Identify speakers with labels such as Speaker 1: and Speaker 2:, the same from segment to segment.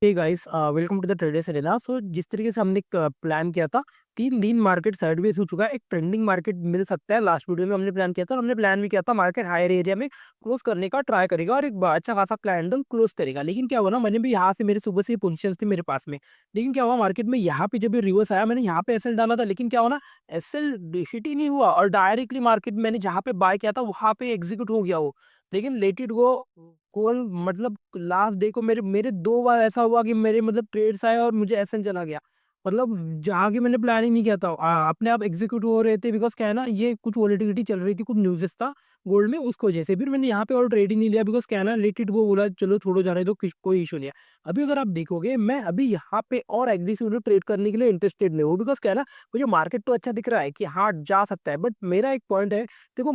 Speaker 1: Hey guys, welcome to the traders arena. So जिस तरीके से हमने एक प्लान किया था, 3 दिन मार्केट साइडवेज हो चुका है। एक ट्रेंडिंग मार्केट मिल सकता है। लास्ट वीडियो में हमने प्लान किया था और हमने प्लान भी किया था मार्केट हायर एरिया में क्लोज करने का ट्राई करेगा और एक अच्छा खासा कैंडल क्लोज करेगा। लेकिन क्या हुआ ना, मैंने भी यहाँ से मेरे सुबह से पोजीशंस थे मेरे पास में। लेकिन क्या हुआ मार्केट में, यहाँ पे जब ये रिवर्स आया मैंने यहाँ पे एसएल डाला था। लेकिन क्या हुआ ना, एसएल हिट ही नहीं हुआ और डायरेक्टली मार्केट मैंने जहाँ पे बाय किया था वहां पे एग्जीक्यूट हो गया वो। लेकिन लेट इट गो कॉल, मतलब लास्ट डे को मेरे मेरे 2 बार ऐसा हुआ कि मेरे मतलब ट्रेड्स आए और मुझे एसएल चला गया। मतलब जहाँ की मैंने प्लान ही नहीं किया था, अपने आप एग्जीक्यूट हो रहे थे। बिकॉज़ क्या है ना, ये कुछ वोलेटिलिटी चल रही थी, कुछ न्यूज़ेस था गोल्ड में, उसकी वजह से फिर मैंने यहाँ पे और ट्रेड ही नहीं लिया। बिकॉज़ क्या है ना, लेट इट गो बोला, चलो छोड़ो जाने दो, किस कोई इश्यू नहीं है। अभी अगर आप देखोगे, मैं अभी यहाँ पे और एग्रेसिवली ट्रेड करने के लिए इंटरेस्टेड नहीं हूँ। बिकॉज़ क्या है ना, मुझे मार्केट तो अच्छा दिख रहा है कि हाँ, जा सकता है, बट मेरा एक पॉइंट है। देखो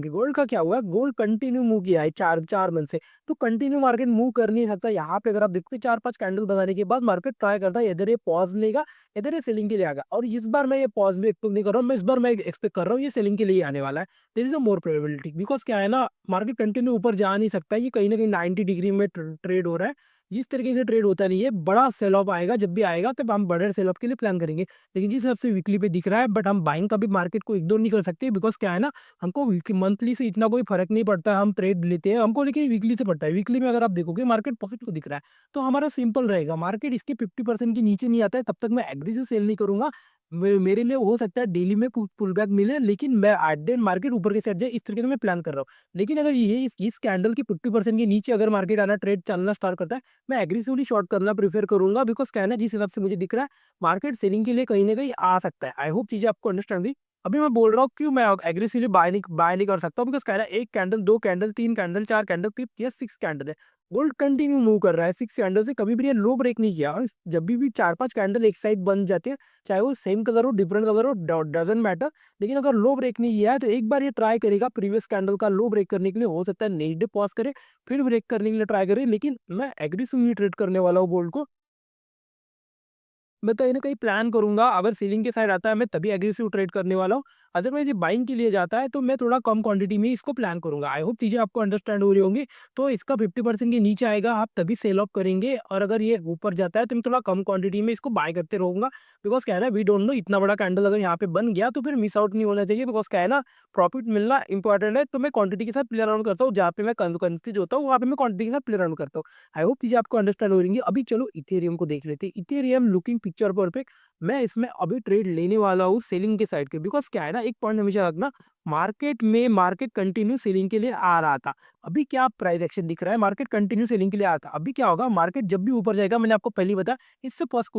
Speaker 1: गोल्ड का क्या हुआ है, गोल्ड कंटिन्यू मूव किया है 4 मंथ से। तो कंटिन्यू मार्केट मूव कर नहीं सकता। यहाँ पे अगर आप देखते 4-5 कैंडल बनाने के बाद मार्केट ट्राई करता है, इधर ये पॉज लेगा, इधर ये सेलिंग के लिए आएगा। और इस बार मैं ये पॉज भी एक्सपेक्ट नहीं कर रहा हूँ, मैं इस बार मैं एक्सपेक्ट कर रहा हूँ ये सेलिंग के लिए आने वाला है। There is a more probability. Because क्या है ना, मार्केट कंटिन्यू ऊपर जा नहीं सकता, ये कहीं ना कहीं 90 डिग्री में ट्रेड हो रहा है। जिस तरीके से ट्रेड होता नहीं है, बड़ा सेल ऑफ आएगा, जब भी आएगा तब हम बड़े सेल ऑफ के लिए प्लान करेंगे। लेकिन जिस हिसाब से वीकली पे दिख रहा है, बट हम बाइंग का भी मार्केट को इग्नोर नहीं कर सकते। बिकॉज क्या है ना, हमको मंथली से इतना कोई फर्क नहीं पड़ता है, हम ट्रेड लेते हैं हमको, लेकिन वीकली से पड़ता है। वीकली में अगर आप देखोगे मार्केट प्रॉफिट को दिख रहा है, तो हमारा सिंपल रहेगा, मार्केट इसके 50% के नीचे नहीं आता है तब तक मैं एग्रेसिव सेल नहीं करूंगा। मेरे लिए हो सकता है डेली में कुछ पुल बैक मिले, लेकिन मैं एट द एंड मार्केट ऊपर के साइड जाए, इस तरीके से मैं प्लान कर रहा हूँ। लेकिन अगर ये इस कैंडल की 50% के नीचे अगर मार्केट आना, ट्रेड चलना स्टार्ट करता है, मैं एग्रेसिवली शॉर्ट करना प्रीफर करूंगा। बिकॉज क्या है ना, जिस हिसाब से मुझे दिख रहा है, मार्केट सेलिंग के लिए कहीं ना कहीं आ सकता है। आई होप चीजें आपको अंडरस्टैंड हुई। अभी मैं बोल रहा हूँ क्यों मैं एग्रेसिवली बाय नहीं कर सकता हूँ। बिकॉज कह रहा है 1 कैंडल, 2 कैंडल, 3 कैंडल, 4 कैंडल, फिर ये 6 कैंडल है। गोल्ड कंटिन्यू मूव कर रहा है 6 कैंडल से, कभी भी ये लो ब्रेक नहीं किया। और जब भी 4-5 कैंडल एक साइड बन जाते हैं, चाहे वो सेम कलर हो डिफरेंट कलर हो, डजेंट मैटर। लेकिन अगर लो ब्रेक नहीं किया है तो एक बार ये ट्राई करेगा प्रीवियस कैंडल का लो ब्रेक करने के लिए। हो सकता है नेक्स्ट डे पॉज करे, फिर ब्रेक करने के लिए ट्राई करे। लेकिन मैं एग्रेसिवली ट्रेड करने वाला हूँ गोल्ड को। मैं कहीं न कहीं प्लान करूँगा, अगर सीलिंग के साइड आता है मैं तभी एग्रेसिव ट्रेड करने वाला हूँ। अदरवाइज़ ये बाइंग के लिए जाता है तो मैं थोड़ा कम क्वांटिटी में इसको प्लान करूँगा। आई होप चीज़ें आपको अंडरस्टैंड हो रही होंगी। तो इसका 50% के नीचे आएगा, आप तभी सेल ऑफ करेंगे, और अगर ये ऊपर जाता है तो मैं थोड़ा कम क्वांटिटी में इसको बाय करते रहूँगा। बिकॉज़ क्या है ना, वी डोंट नो, इतना बड़ा कैंडल अगर यहाँ पे बन गया तो फिर मिस आउट नहीं होना चाहिए। बिकॉज़ क्या है ना, प्रॉफिट मिलना इंपॉर्टेंट है, तो मैं क्वांटिटी के साथ प्ले अराउंड करता हूँ। जहाँ पे मैं कंफ्यूज होता हूँ वहाँ पे मैं क्वांटिटी के साथ प्ले अराउंड करता हूँ। आई होप चीज़ें आपको अंडरस्टैंड हो रही होंगी। अभी चलो इथेरियम को देख लेते हैं। Ethereum looking picture perfect. मैं इसमें अभी ट्रेड लेने वाला हूँ सेलिंग के साइड के। बिकॉज क्या है ना, एक पॉइंट हमेशा रखना, मार्केट कंटिन्यू सेलिंग के लिए आ रहा था। अभी क्या प्राइस एक्शन दिख रहा है, मार्केट कंटिन्यू सेलिंग के लिए आता। अभी क्या होगा, मार्केट जब भी ऊपर जाएगा, मैंने आपको पहले ही बताया, इससे फर्स्ट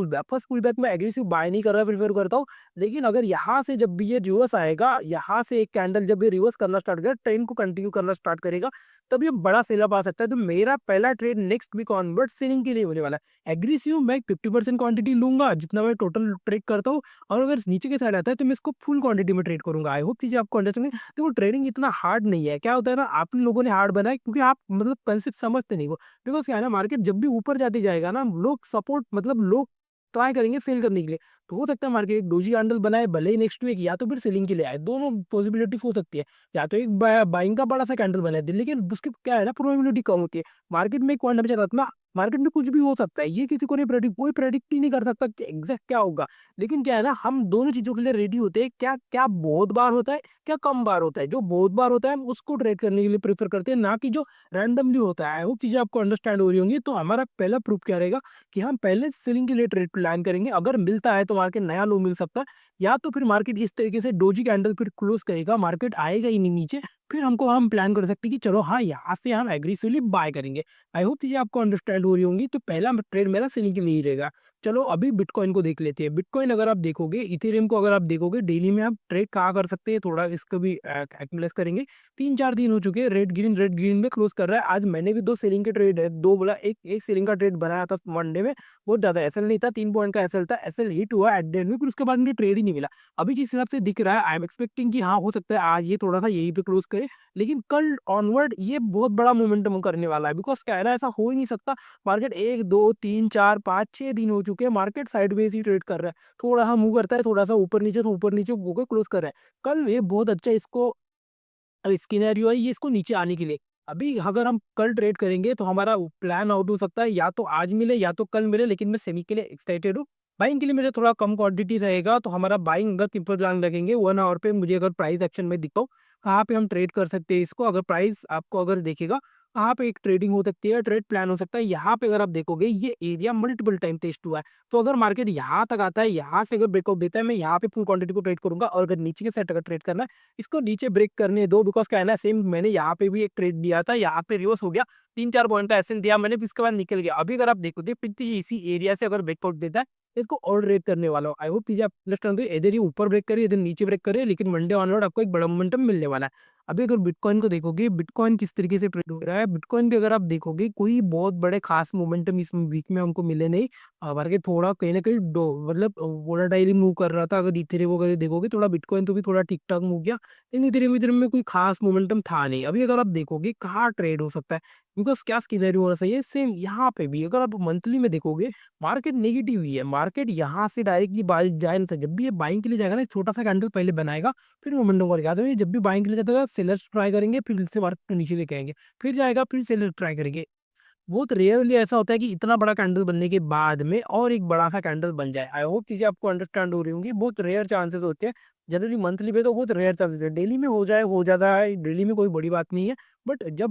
Speaker 1: पुल बैक में एग्रेसिव बाय नहीं कर रहा, प्रेफर करता हूँ। लेकिन अगर यहाँ से जब भी ये रिवर्स आएगा, यहाँ से एक कैंडल जब ये रिवर्स करना स्टार्ट करेगा, ट्रेंड को कंटिन्यू करना स्टार्ट करेगा, तब ये बड़ा सेलअप आ सकता है। तो मेरा पहला trade next week onward selling के लिए होने वाला है। एग्रेसिव मैं 50% क्वांटिटी लूंगा, जितना मैं टोटल ट्रेड करता हूँ। और अगर नीचे के साइड आता है तो मैं इसको फुल क्वांटिटी में ट्रेड करूंगा। आई होप चीजें आपको अंडरस्टैंड। देखो ट्रेडिंग इतना हार्ड नहीं है। क्या होता है ना, आप लोगों ने हार्ड बनाया क्योंकि आप मतलब कंसेप्ट समझते नहीं हो। बिकॉज क्या है ना, मार्केट जब भी ऊपर जाती जाएगा ना, लोग सपोर्ट मतलब लोग ट्राई करेंगे सेल करने के लिए। तो हो सकता है मार्केट एक डोजी कैंडल बनाए, भले ही नेक्स्ट वीक, या तो फिर सेलिंग के लिए आए। दोनों पॉसिबिलिटी हो सकती है। या तो एक बाइंग का बड़ा सा कैंडल बनाए दे, लेकिन उसकी क्या है ना, प्रोबेबिलिटी कम होती है। मार्केट में एक पॉइंट हमेशा रखना, मार्केट में कुछ भी हो सकता है, ये किसी को नहीं प्रेडिक्ट, कोई प्रेडिक्ट ही नहीं कर सकता कि एग्जैक्ट क्या होगा। लेकिन क्या है ना, हम दोनों चीजों के लिए रेडी होते हैं। क्या क्या बहुत बार होता है, क्या कम बार होता है। जो बहुत बार होता है हम उसको ट्रेड करने के लिए प्रेफर करते हैं, ना कि जो रैंडमली होता है। वो चीजें आपको अंडरस्टैंड हो रही होंगी। तो हमारा पहला प्रूफ क्या रहेगा कि हम पहले सेलिंग के लिए ट्रेड प्लान करेंगे। अगर मिलता है तो मार्केट नया लो मिल सकता है, या तो फिर मार्केट इस तरीके से डोजी कैंडल फिर क्लोज करेगा, मार्केट आएगा ही नहीं नीचे, फिर हम प्लान कर सकते हैं कि चलो हाँ, यहाँ से हम एग्रेसिवली बाय करेंगे। आई होप चीजें आपको अंडरस्टैंड हो रही होंगी। तो पहला ट्रेड मेरा सेलिंग के लिए ही रहेगा। चलो अभी बिटकॉइन को देख लेते हैं। बिटकॉइन अगर आप देखोगे, इथेरियम को अगर आप देखोगे, डेली में आप ट्रेड कहाँ कर सकते हैं, थोड़ा इसको भी एक्यूमुलेट करेंगे। 3-4 दिन हो चुके हैं, रेड ग्रीन में क्लोज कर रहा है। आज मैंने भी 2 सेलिंग के ट्रेड है, दो बोला, एक एक सेलिंग का ट्रेड बनाया था मंडे में। बहुत ज्यादा एसएल नहीं था, 3 पॉइंट का एसएल था। एसएल हिट हुआ एट द एंड में, फिर उसके बाद मुझे ट्रेड ही नहीं मिला। अभी जिस हिसाब से दिख रहा है, आई एम एक्सपेक्टिंग कि हाँ, हो सकता है आज ये थोड़ा सा यहीं पे क्लोज करे। लेकिन कल ऑनवर्ड ये बहुत बड़ा मोमेंटम करने वाला है। बिकॉज क्या है ना, ऐसा हो ही नहीं सकता। मार्केट 1, 2, 3, 4, 5, 6 दिन हो चुके हैं, मार्केट साइडवेज ही ट्रेड कर रहा है। थोड़ा सा मूव करता है, थोड़ा सा ऊपर नीचे, तो ऊपर नीचे होकर क्लोज कर रहा है। कल ये बहुत अच्छा इसको स्किनरियो है, ये इसको नीचे आने के लिए। अभी अगर हम कल ट्रेड करेंगे तो हमारा प्लान आउट हो सकता है, या तो आज मिले या तो कल मिले, लेकिन मैं सेमी के लिए एक्साइटेड हूँ। बाइंग के लिए मेरे थोड़ा कम क्वांटिटी रहेगा, तो हमारा बाइंग अगर सिंपल प्लान रखेंगे 1 आवर पे, मुझे अगर प्राइस एक्शन में दिखता हो कहाँ पे हम ट्रेड कर सकते हैं इसको, अगर प्राइस आपको अगर देखेगा कहाँ पे एक ट्रेडिंग हो सकती है, ट्रेड प्लान हो सकता है, यहाँ पे अगर आप देखोगे ये एरिया मल्टीपल टाइम टेस्ट हुआ है। तो अगर मार्केट यहाँ तक आता है, यहाँ से अगर ब्रेकआउट देता है, मैं यहाँ पे फुल क्वांटिटी को ट्रेड करूंगा, और अगर नीचे के साइड अगर ट्रेड करना है, इसको नीचे ब्रेक करने दो, बिकॉज क्या है ना, सेम मैंने यहाँ पे भी एक ट्रेड दिया था, यहाँ पे रिवर्स हो गया, 3-4 पॉइंट का एसएन दिया मैंने, फिर इसके बाद निकल गया। अभी अगर आप देखोगे फिर इसी एरिया से अगर ब्रेकआउट देता है, इसको और रेट करने वाला हूँ। आई होप चीजें आप अंडरस्टैंड करिए, इधर ही ऊपर ब्रेक करिए, इधर नीचे ब्रेक करिए, लेकिन मंडे ऑनवर्ड आपको एक बड़ा मोमेंटम मिलने वाला है। अभी अगर बिटकॉइन को देखोगे, बिटकॉइन किस तरीके से ट्रेड हो रहा है, बिटकॉइन भी अगर आप देखोगे कोई बहुत बड़े खास मोमेंटम इस वीक में हमको मिले नहीं। मार्केट थोड़ा कहीं ना कहीं मतलब वोलाटाइल मूव कर रहा था। अगर इथेरियम वगैरह देखोगे, थोड़ा बिटकॉइन तो भी थोड़ा ठीक ठाक मूव किया, लेकिन इथेरियम में कोई खास मोमेंटम था नहीं। अभी अगर आप देखोगे कहाँ ट्रेड हो सकता है, बिकॉज क्या स्किनरी होना चाहिए, सेम यहाँ पे भी अगर आप मंथली में देखोगे मार्केट नेगेटिव ही है। मार्केट यहाँ से डायरेक्टली जाए ना, जब भी ये बाइंग के लिए जाएगा ना, एक छोटा सा कैंडल पहले बनाएगा, फिर मोमेंटम करेगा। तो ये जब भी बाइंग के लिए जाता है, सेलर्स ट्राई करेंगे, फिर से मार्केट नीचे लेके आएंगे, फिर जाएगा, फिर सेलर ट्राई करेंगे। बहुत रेयरली ऐसा होता है कि इतना बड़ा कैंडल बनने के बाद में और एक बड़ा सा कैंडल बन जाए। आई होप चीजें आपको अंडरस्टैंड हो रही होंगी। बहुत रेयर चांसेस होते हैं, जनरली मंथली पे तो बहुत रेयर चांसेस है। डेली में हो जाए हो जाता है, डेली में कोई बड़ी बात नहीं है। बट जब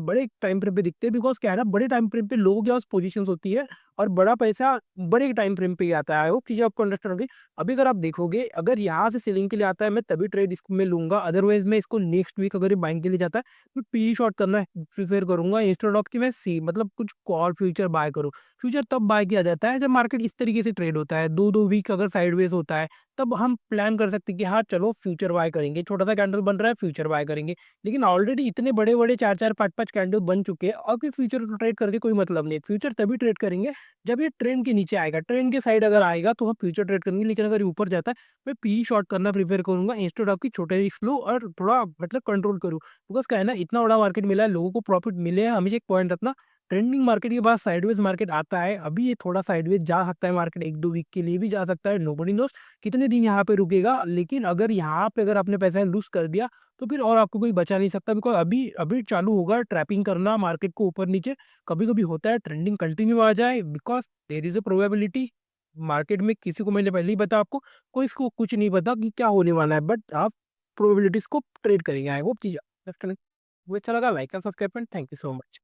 Speaker 1: बड़े टाइम फ्रेम पे दिखते हैं, बिकॉज क्या है ना, बड़े टाइम फ्रेम पे लोगों के पास पोजीशन होती है, और बड़ा पैसा बड़े टाइम फ्रेम पे ही आता है। आई होप चीजें आपको अंडरस्टैंड होगी। अभी अगर आप देखोगे, अगर यहाँ से सेलिंग के लिए आता है, मैं तभी ट्रेड इसको में लूंगा, अदरवाइज मैं इसको नेक्स्ट वीक अगर ये बाइंग के लिए जाता है, मैं पी शॉर्ट करना है प्रीफेर करूंगा, इंस्टेड ऑफ कि मैं सी मतलब कुछ कॉल फ्यूचर बाय करूं। फ्यूचर तब बाय किया जाता है जब मार्केट इस तरीके से ट्रेड होता है, 2-2 वीक अगर साइडवेज होता है, तब हम प्लान कर सकते हैं कि हाँ चलो फ्यूचर बाय करेंगे। छोटा सा कैंडल बन रहा है, फ्यूचर बाय करेंगे। लेकिन ऑलरेडी इतने बड़े बड़े 4-4 5-5 कैंडल बन चुके हैं, और फिर फ्यूचर ट्रेड करके कोई मतलब नहीं। फ्यूचर तभी ट्रेड करेंगे जब ये ट्रेंड के नीचे आएगा, ट्रेंड के साइड अगर आएगा तो हम फ्यूचर ट्रेड करेंगे। लेकिन अगर ये ऊपर जाता है, मैं पी शॉर्ट करना प्रीफर करूंगा, इंस्टेड ऑफ की छोटे रिस्क लो और थोड़ा मतलब कंट्रोल करूँ। बिकॉज क्या है ना, इतना बड़ा मार्केट मिला है, लोगों को प्रॉफिट मिले हैं। हमेशा एक पॉइंट रखना, ट्रेंडिंग मार्केट के बाद साइडवेज मार्केट आता है। अभी ये थोड़ा साइडवेज जा सकता है, मार्केट 1-2 वीक के लिए भी जा सकता है, नोबडी नोस कितने दिन यहाँ पे रुकेगा। लेकिन अगर यहाँ पे अगर आपने पैसा लूज कर दिया, तो फिर और आपको कोई बचा नहीं सकता। बिकॉज अभी अभी चालू होगा ट्रैपिंग करना मार्केट को ऊपर नीचे। कभी कभी होता है ट्रेंडिंग कंटिन्यू आ जाए, because there is a probability. Market में किसी को मैंने पहले ही बता, आपको कोई इसको कुछ नहीं पता कि क्या होने वाला है, बट आप प्रोबेबिलिटीज को ट्रेड करेंगे। आई होप चीज वो अच्छा लगा, like and subscribe, thank you so much.